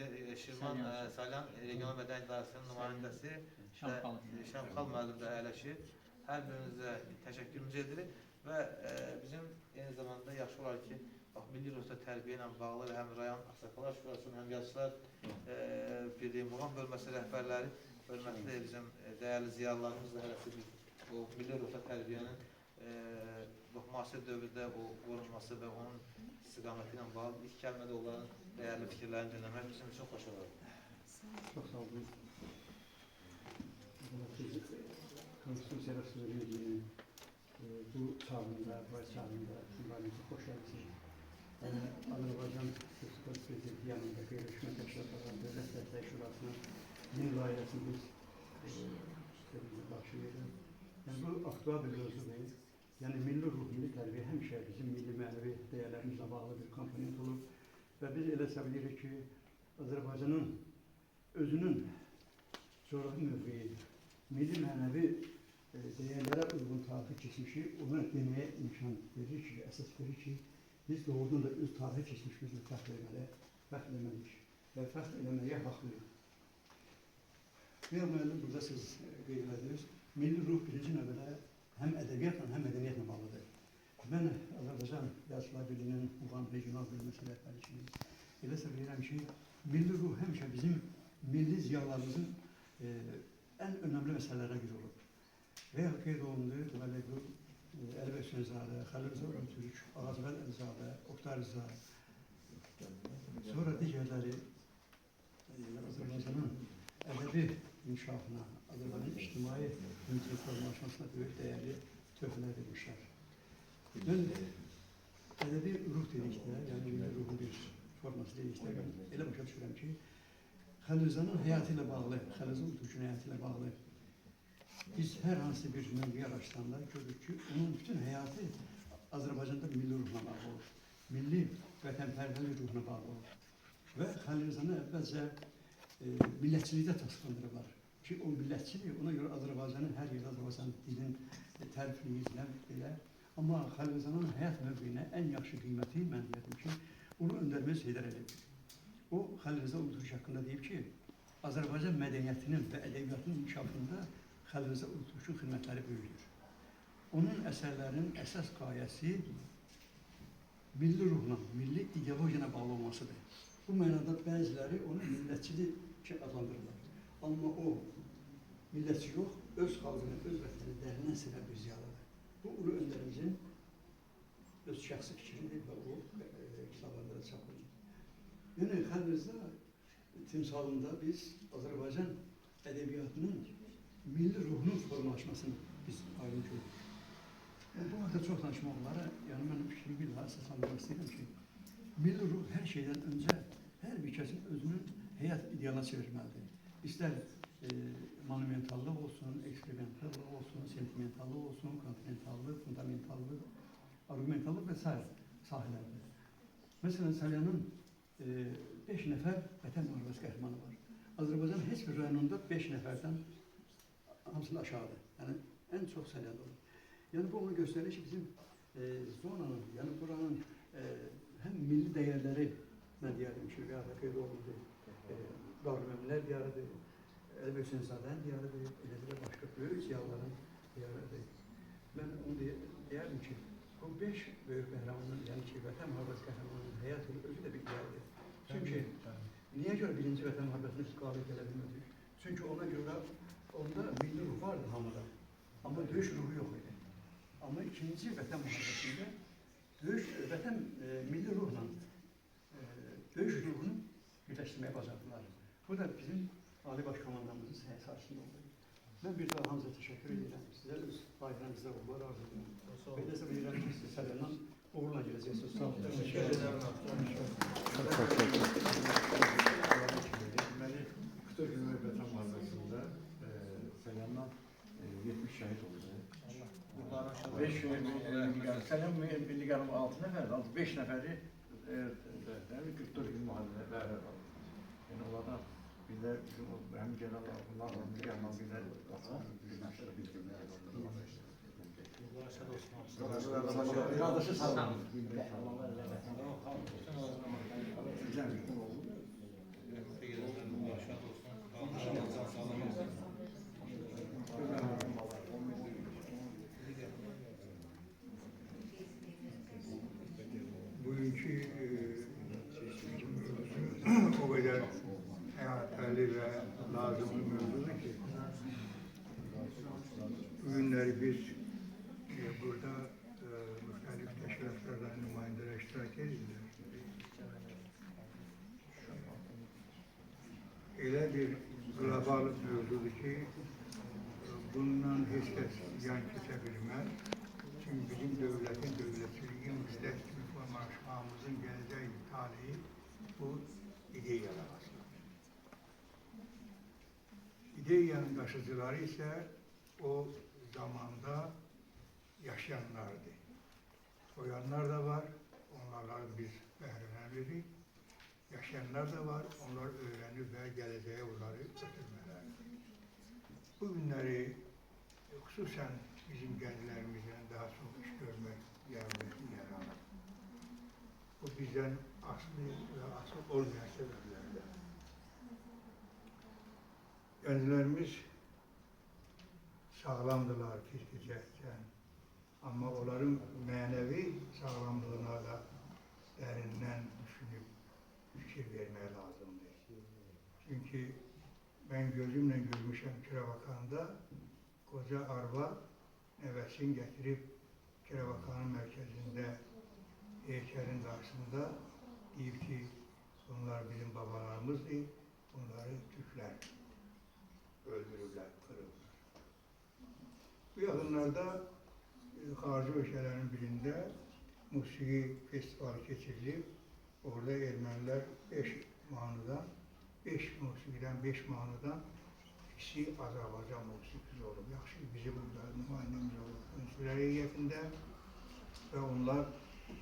Şirvan Salyan Regional Mədəni İdarəsinin nümayəndəsi Şəmxal müəllim də əyləşir. Hər birinizə təşəkkürümüzü edirik və bizim eyni zamanda yaxşı olar ki, milli ruhda tərbiyə ilə bağlı həm rayon Ağsaqqallar Şurasının, həm Yazıçılar Birliyi Muğam bölməsi rəhbərləri, hörmətli bizim dəyərli ziyalılarımız da hələsi bu milli ruhda tərbiyənin müasir dövrdə o qorunması və onun istiqaməti ilə bağlı ilk kəlmədə onların dəyərli fikirlərini dinləmək bizim üçün xoş olur. Çok sağ olun. Konstitusiya Rəsulü'nün bu çağında, mübarəki xoş gəlmişsiniz. Azərbaycan Respublikası Prezidenti yanında Qeyri-Hökumət Təşkilatları Dövlət Dəstək Şurasının yeni layihəsini biz başlayırıq. Yəni bu aktual bir mövzudur. Yəni milli ruh, milli tərbiyə həmişə bizim milli mənəvi dəyərlərimizlə bağlı bir komponent olub və biz elə hesab edirik ki, Azərbaycanın özünün coğrafi mövqeyi, milli mənəvi dəyərlərə uyğun tarixi keçmişi ona deməyə imkan verir ki, əsas verir ki, biz doğrudan da öz tarixi keçmişimizlə fəxr etməliyik və fəxr eləməyə haqlıyıq. Mənim müəllim, burada siz qeyd ediniz, milli ruh birinci növbədə həm ədəbiyyatla, həm mədəniyyətlə bağlıdır. Mən Azərbaycan Yazıçılar Birliyinin Muğam Regional bölməsi rəhbəri kimi elə söyləyirəm ki, milli ruh həmişə bizim milli ziyalarımızın ən önəmli məsələlərə görə olub. Və ya qeyd olundu, deməli bu Əli bəy Hüseynzadə, Xəlil Rza Öztürk, Ağazbəl Əlizadə, Oqtar Rza, sonra digərləri Azərbaycanın ədəbi inkişafına, Azərbaycanın ictimai ümidin formalaşmasına böyük dəyərli töhfələr vermişlər. Mən ədəbi ruh dedikdə, yəni milli ruhun bir forması dedikdə, elə başa düşürəm ki, Xəlil Rzanın həyatı ilə bağlı, Xəlil Rza Öztürkün həyatı ilə bağlı biz hər hansı bir mövqeyi araşdıranda görürük ki, onun bütün həyatı Azərbaycanda milli ruhla bağlı olur. Milli vətənpərvərlik ruhuna bağlı olur. Və Xəlil Rzanı əvvəlcə millətçilikdə tasqındırırlar ki, o millətçilik, ona görə Azərbaycanın hər yerdə Azərbaycan dilin tərifləyir, belə. Amma Xəlil Rzanın həyat mövqeyinə ən yaxşı qiyməti, mən deyirəm ki, Ulu Öndərimiz Heydər Əliyev. O, Xəlil Rza Ulutürk haqqında deyib ki, Azərbaycan mədəniyyətinin və ədəbiyyatının inkişafında Xəlil Rza Ulutürkün xidmətləri böyükdür. Onun əsərlərinin əsas qayəsi milli ruhla, milli ideologiyana bağlı olmasıdır. Bu mənada bəziləri onu millətçilik adlandırırlar. Amma o millətçi yox, öz xalqını, öz vətəni dərindən sevən bir ziyalıdır. Bu Ulu Öndərimizin öz şəxsi fikridir və o kitablarda da çap olunur. Yəni Xəlil Rza timsalında biz Azərbaycan ədəbiyyatının milli ruhunun formalaşmasını biz aydın görürük. Bu haqda çox danışmaq olar. Yəni mən fikrimi bir daha əsaslandırmaq istəyirəm ki, milli ruh hər şeydən öncə hər bir kəsin özünün həyat idealına çevirməlidir. İstər monumentallıq olsun, eksperimentallıq olsun, sentimentallıq olsun, kontinentallıq, fundamentallıq, argumentallıq və s. sahələrdir. Məsələn, Salyanın 5 nəfər vətən müharibəsi qəhrəmanı var. Azərbaycan heç bir rayonunda 5 nəfərdən hamısını aşağıdır. Yəni, ən çox Salyan'da olur. Yəni, bu onu göstərir ki, bizim zonanın, yəni buranın həm milli dəyərləri, mən deyərdim ki, və ya da qeyd olundu, qavramlar diyarıdır, Əli Hüseynzadənin diyarıdır, eləcə də başqa böyük ziyalıların diyarıdır. Mən onu deyərdim ki, bu 5 böyük qəhrəmanın, yəni ki, Vətən müharibəsi qəhrəmanının həyat yolu özü də bir diyardır. Çünki niyə görə birinci Vətən müharibəsini biz qalib gələ bilmədik? Çünki ona görə onda milli ruh vardı hamıda, amma döyüş ruhu yox idi. Amma ikinci Vətən müharibəsində Vətən milli ruhla döyüş ruhunu birləşdirməyə bacardılar. Bu da bizim Ali Baş Komandamızın səhiyyə sayəsində oldu. Mən bir daha hamıza təşəkkür edirəm. Sizə öz layihənizdə uğurlar arzu edirəm. Və də bilirəm ki, siz sələndən uğurla gələcəksiniz. Sağ olun. Təşəkkür edirəm. Deməli, 40 illik Vətən müharibəsində Səlyandan 70 şəhid oldu. 5 Səlyan milli qələmə 6 nəfər, 5 nəfəri 44 gün müharibədə yəni onlardan bir də bizim həm gələn bunlarla bir yandan bir də İradəsi sağlam. Bugünkü o kadar hayatlı ve lazım bir mevzudur ki bugünleri biz burada müxtəlif təşkilatlardan nümayəndələr iştirak edirlər. Elə bir qlobal mövzudur ki bundan heç kəs yan keçə bilməz. Çünki bizim dövlətin, dövlətçiliyi, müstəq kimi formalaşmamızın gələcək taleyi bu ideyalar aslında. İdeyanın taşıcıları ise o zamanda yaşayanlardı. Koyanlar da var, onlardan biz bəhrələnmirik. Yaşayanlar da var, onlar öğrenir ve geleceğe onları götürmelerdir. Bu günleri xüsusən bizim gənclərimizdən daha çox iş görmək gəlməsi yaranır. Bu bizdən aslı və asıl olmayan səbəblərdir. Gənclərimiz sağlamdılar fiziki cəhətdən, amma onların mənəvi sağlamlığına da dərindən düşünüb fikir vermək lazımdır. Çünki mən gözümlə görmüşəm Kiravakanda qoca arvad nəvəsini gətirib Kiravakanın mərkəzində heykəlin qarşısında deyib ki, bunlar bizim babalarımızdır, bunları Türklər öldürürlər, kırırlar. Bu yaxınlarda xarici ölkələrin birində musiqi festivali keçirilib, orada ermənilər 5 mahnıdan, 5 musiqidən 5 mahnıdan ikisi Azərbaycan musiqisi olub. Yaxşı, bizi burada nümayəndəmiz olub ünsürlər heyətində və onlar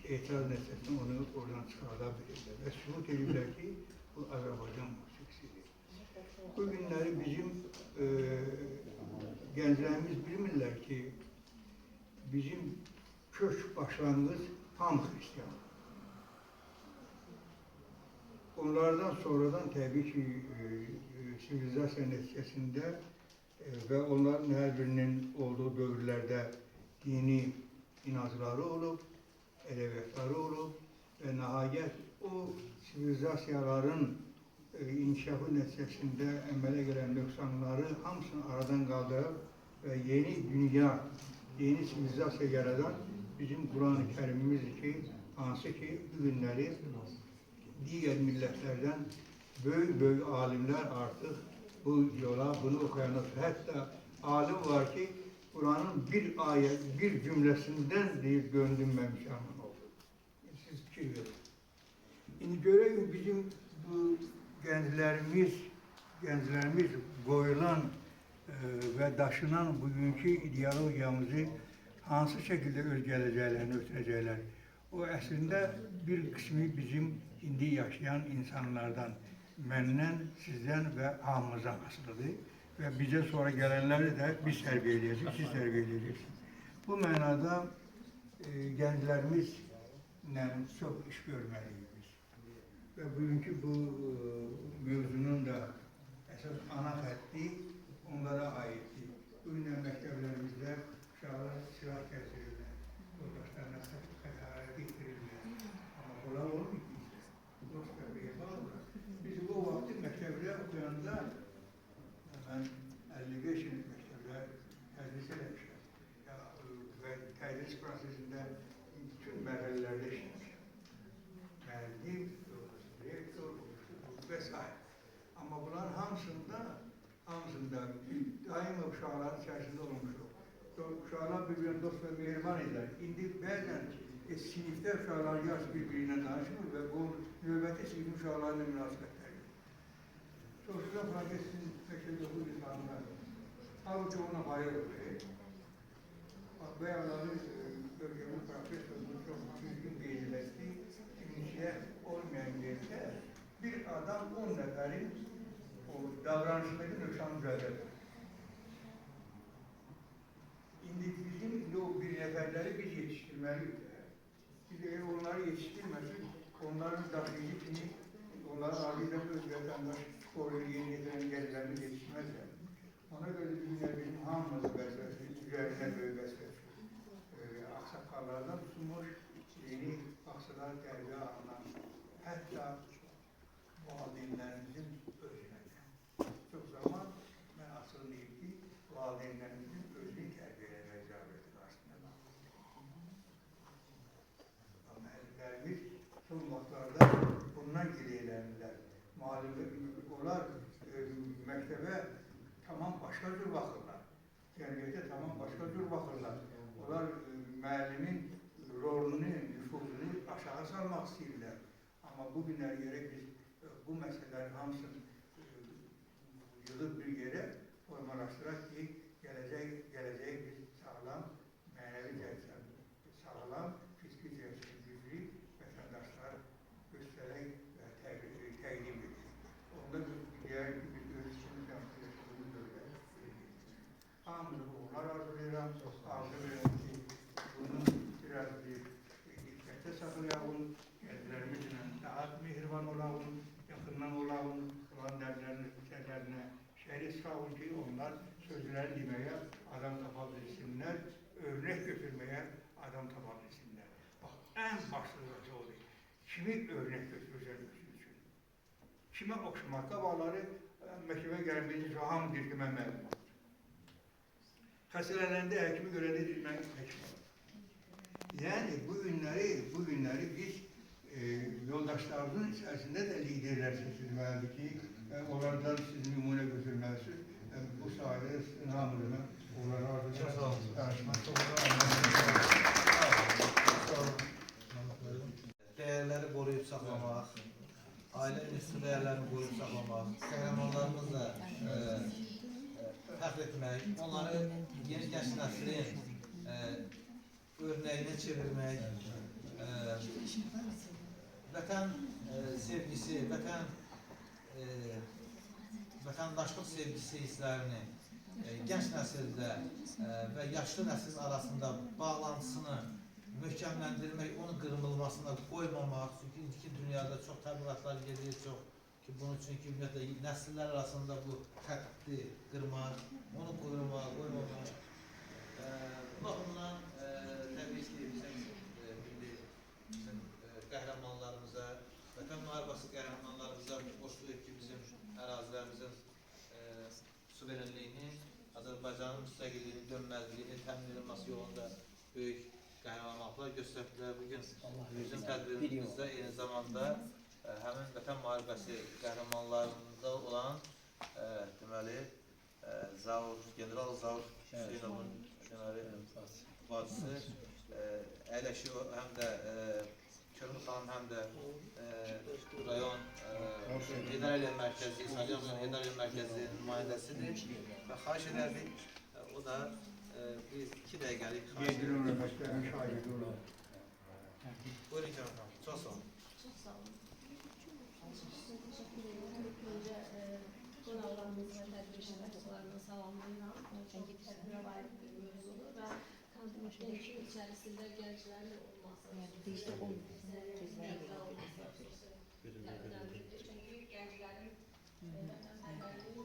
etiraz nəticəsində onu oradan çıxarda bilirlər və sübut edirlər ki, bu Azərbaycan musiqisidir. Bu günləri bizim gənclərimiz bilmirlər ki, bizim kök başlanğıc hamı xristiyan. Onlardan sonradan təbii ki, sivilizasiya nəticəsində və onların hər birinin olduğu dövrlərdə dini inancları olub, ədəbiyyatları olub və nəhayət o sivilizasiyaların inkişafı nəticəsində əmələ gələn nöqsanları hamısını aradan qaldırıb və yeni dünya, yeni sivilizasiya yaradan bizim Quran-ı Kərimimizdir ki, hansı ki, bu günləri digər millətlərdən böyük alimlər artıq bu yola, bunu oxuyanlar. Hətta alim var ki, Quranın bir ayət, bir cümləsindən deyib döndüm mən müsəlman oldum. Siz fikir verin. İndi görək bizim bu gənclərimiz qoyulan və daşınan bugünkü ideologiyamızı hansı şəkildə öz gələcəklərini ötürəcəklər. O əslində bir qismi bizim indi yaşayan insanlardan, məndən, sizdən və hamımızdan asılıdır və bizə sonra gələnləri də biz tərbiyə edəcəyik, siz tərbiyə edəcəksiniz. Bu mənada gənclərimizlə çox iş görməliyik biz. Və bugünkü bu mövzunun da əsas ana xətti onlara aiddir. Bu gün məktəblərimizdə uşaqlar silah gəzirirlər, yoldaşlarına xəsarət yetirirlər. Amma bunlar olmuyor ki, dost və mehribanlar. Biz bu vaxtı məktəbdə oxuyanda, mən 55 il məktəbdə tədris eləmişəm və tədris prosesində bütün mərhələlərdə işləmişəm. Müəllim, rektor və s. Amma bunların hamısında daim uşaqların içərisində olmuşuq. Uşaqlar bir-birine dost və mehriban idilər. İndi bəzən sinifdə uşaqlar yaş bir-birinə danışmır və bu növbəti sinif uşaqlarla münasibətləri. Sosial prosesinin məktəbdə bu insanlar. Halbuki ona bayılır. Bəyanları bölgəmin profesorluğu çox düzgün qeyd ki, ünsiyə olmayan yerdə bir adam 10 nəfərin o davranışındakı nöqsanı düzəldir. İndi bizim o bir nəfərləri biz yetişdirməliyik. Biz eğer onları yetiştirməsiz, onların daxili kimi, onların adıyla öz vətəndaş skoru yeni getiren gəlilərini yetişmezler. Ona göre bizim hamımız vəzifəsi, üzerine böyük vəzifəsi. Aksakallardan tutmuş, yeni aksılar tərbiyə alınan, hətta valideynlərimizin özünə. Çox zaman mən asıl deyim ki, valideynlərimizin özünü tərbiyə eləmək zərurəti qarşısında. Müəllimlərimiz son vaxtlarda bundan girəylərlər. Onlar məktəbə tamam başqa cür baxırlar. Cəmiyyətə tamam başqa cür baxırlar. Onlar müəllimin rolunu, nüfuzunu aşağı salmaq istəyirlər. Amma bu günlər gerək biz bu məsələlərin hamısını yığıb bir yerə formalaşdıraq ki, gələcək biz sağlam, mənəvi cəhətdən sağlam, fiziki cəhətdən güclü vətəndaşlar göstərək və təqdim edir. Onda deyək ki, biz ölçümüz yaşadığımız dövlət. Hamımızı bunlar arzulayıram, arzu verirəm ki, bunun biraz bir diqqətə saxlayalım, gəldiklərimizlə daha mehriban olalım, yaxından olalım, olan dərdlərinə şərik salın ki, onlar sözləri deməyə adam tapa bilsinlər, örnək götürməyə adam tapa bilsinlər. Bax, ən başlıqlısı odur. Kimi örnək götürürsən üçün? Kimə oxşamaq? Qabaqları məktəbə gələn birinci hamı deyir ki, mən məlumat. Xəstələndə həkimi görəndə deyir, mən həkim olam. Yəni, bu günləri biz yoldaşlarımızın içərisində də liderlər seçilməlidir ki, onlardan siz nümunə götürməlisiniz. Bu sayədə sizin hamılığına onlara arzulayacaq danışmaq çox Dəyərləri qoruyub saxlamaq, ailə üstü dəyərlərini qoruyub saxlamaq, qəhrəmanlarımızla fəxr etmək, onları yeni gəncli nəslin örnəyinə çevirmək, vətən sevgisi, vətəndaşlıq sevgisi hisslərini gənc nəsildə və yaşlı nəsil arasında bağlantısını möhkəmləndirmək, onun qırılmasına qoymamaq. Çünki indiki dünyada çox təbliğatlar gedir, çox ki, bunun üçün ki, ümumiyyətlə, nəsillər arasında bu xətti qırmaq, onu qoymamaq. Bu baxımdan, təbii ki, bizim qəhrəmanlarımıza, vətən müharibəsi qəhrəmanlarımıza borcluyuq ki, bizim ərazilərimizin suverenliyini, Azərbaycanın müstəqilliyini, dönməzliyini təmin edilməsi yolunda böyük qəhrəmanlıqlar göstərdilər. Bugün bizim tədbirimizdə eyni zamanda həmin vətən müharibəsi qəhrəmanlarında olan deməli, General Zaur Hüseynovun bacısı əyləşir, həm də Körmü xanım, həm də rayon Heydər Əliyev Mərkəzi, Salyan Heydər Əliyev Mərkəzi nümayəndəsidir və xahiş edərdik, o da bir 2 dəqiqəlik xahiş edərdik. Buyurun Körmü xanım, çox sağ olun. Çok sağ olun. Teşekkür ederim. İlk önce qonaqlarımız və tədbir iştirakçılarını salamlayıram. Çox tədbirə layiq bir mövzudur və kontentin içərisində gənclərin olması, gənclər olması, çünki gənclərin vətənpərvərliyi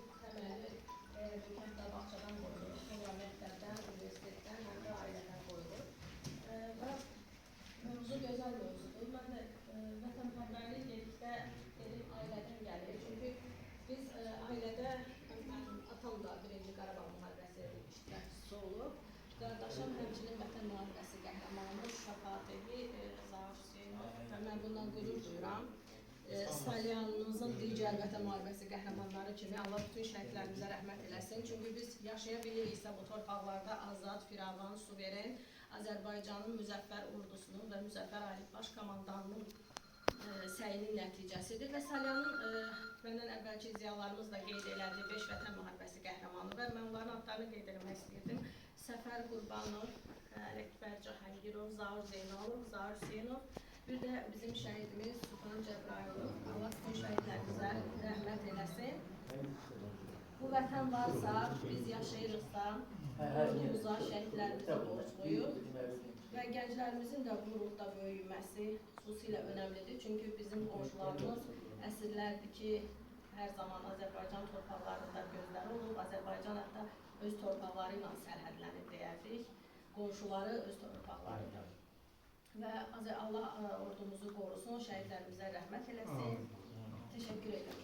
duyuram. Salyanımızın digər Vətən müharibəsi qəhrəmanları kimi Allah bütün şəhidlərimizə rəhmət eləsin. Çünki biz yaşaya biliriksə bu torpaqlarda azad, firavan, suveren Azərbaycanın müzəffər ordusunun və müzəffər ali baş komandanının səyinin nəticəsidir və Salyanın məndən əvvəlki ziyalarımız da qeyd elədiyi 5 Vətən müharibəsi qəhrəmanı və mən onların adlarını qeyd eləmək istəyirdim. Səfər Qurbanov, Əkbər Cahangirov, Zaur Zeynalov, Zaur Hüseynov, bir də bizim şəhidimiz Sultan Cəbrayılov. Allah bütün şəhidlərimizə rəhmət eləsin. Bu vətən varsa, biz yaşayırıqsa, ordumuza, şəhidlərimizə borcluyuq və gənclərimizin də bu ruhda böyüməsi xüsusilə önəmlidir. Çünki bizim qonşularımız əsrlərdir ki, hər zaman Azərbaycan torpaqlarında gözləri olub, Azərbaycan hətta öz torpaqları ilə sərhədlənir deyərdik, qonşuları öz torpaqlarıdır. Və Allah ordumuzu qorusun, şəhidlərimizə rəhmət eləsin. Təşəkkür edirəm.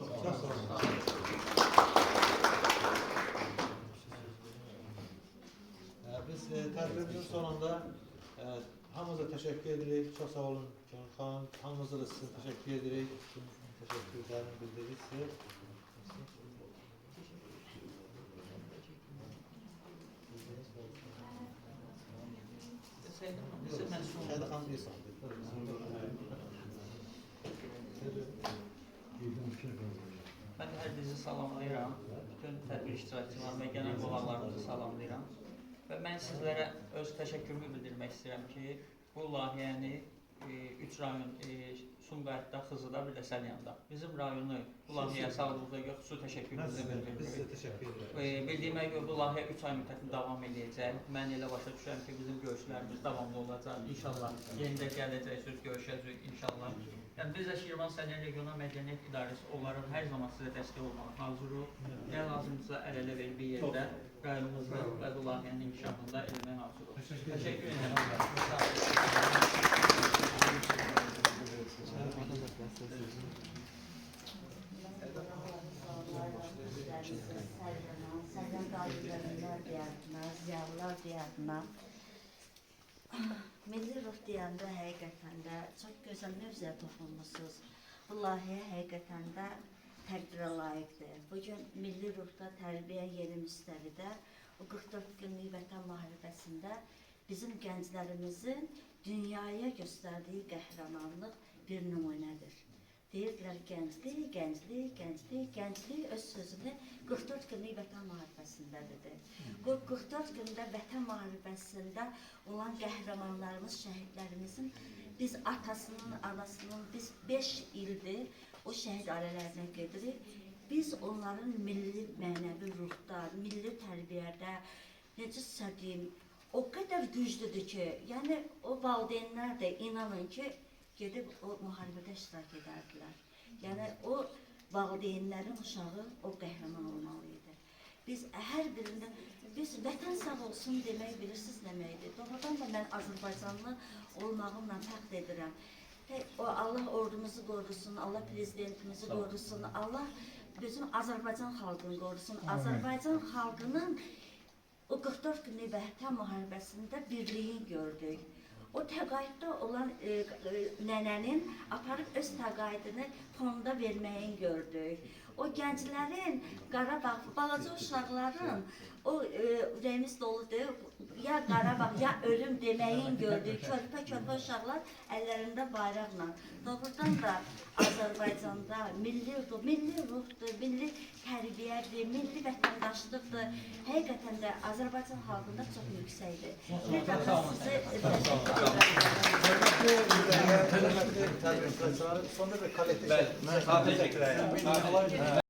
Biz tədbirimizin sonunda hamınıza təşəkkür edirik. Çox sağ olun Kənan xan. Hamınıza da sizə təşəkkür edirik. Təşəkkürlərini bildiririk sizə. Şəhid xan bir saniyə. Mən hər bizi salamlayıram. Bütün tədbir iştirakçılarını və genel qonaqlarımızı salamlayıram. Və mən sizlərə öz təşəkkürümü bildirmək istəyirəm ki, bu layihəni 3 rayon Sumqayıtda, Xızıda, bir də Səlyanda. Bizim rayonu bu layihəyə sağlıqda yox, xüsusi təşəkkürümüzü bildiririk. Biz sizə təşəkkür edirik. Bildiyimə görə bu layihə 3 ay müddətində davam edəcək. Mən elə başa düşürəm ki, bizim görüşlərimiz davamlı olacaq. İnşallah yenidə gələcək, söz görüşəcək inşallah. Yəni biz də Şirvan Səlyan Regional Mədəniyyət İdarəsi onların hər zaman sizə dəstək olmağa hazırıq. Nə lazımdırsa əl-ələ verib bir yerdə rayonumuzda və bu layihənin inkişafında eləmək hazırıq. Təşəkkür edirəm. Səlyan qaliblərlər deyərdinə, ziyalılar deyərdinə. Milli ruh deyəndə həqiqətən də çox gözəl mövzuya toxunmuşsunuz. Bu layihə həqiqətən də təqdirə layiqdir. Bugün milli ruhda tərbiyə yeni müstəvidə o 44 günlük vətən müharibəsində bizim gənclərimizin dünyaya göstərdiyi qəhrəmanlıq bir nümunədir. Deyirdilər gənclik, gənclik, gənclik, gənclik öz sözünü 44 günlük vətən müharibəsində dedi. Bu 44 gündə vətən müharibəsində olan qəhrəmanlarımız, şəhidlərimizin biz atasının, anasının, biz 5 ildir o şəhid ailələrinə gedirik. Biz onların milli mənəvi ruhda, milli tərbiyədə, necə söyləyim, o qədər güclüdür ki, yəni o valideynlər də inanın ki, gedib o müharibədə iştirak edərdilər. Yəni o valideynlərin uşağı o qəhrəman olmalıydı. Biz hər birində, biz vətən sağ olsun demək bilirsiniz deməkdir. Doğrudan da mən Azərbaycanlı olmağımla fəxr edirəm. O Allah ordumuzu qorusun, Allah prezidentimizi qorusun, Allah bizim Azərbaycan xalqını qorusun. Azərbaycan xalqının o 44 günlük vətən müharibəsində birliyin gördük. O təqaüddə olan nənənin aparıb öz təqaüdünü fonda verməyin gördük. O gənclərin, Qarabağ, balaca uşaqların, o ürəyimiz doludur, ya Qarabağ, ya ölüm deməyin gördük. Körpə uşaqlar əllərində bayraqla. Doğrudan da Azərbaycanda milli ruhdur, milli tərbiyədir, milli vətəndaşlıqdır. Həqiqətən də Azərbaycan xalqında çox yüksəkdir. Bir dəfə sizi Hörmətli tədbir iştirakçıları, sonda bir kollektiv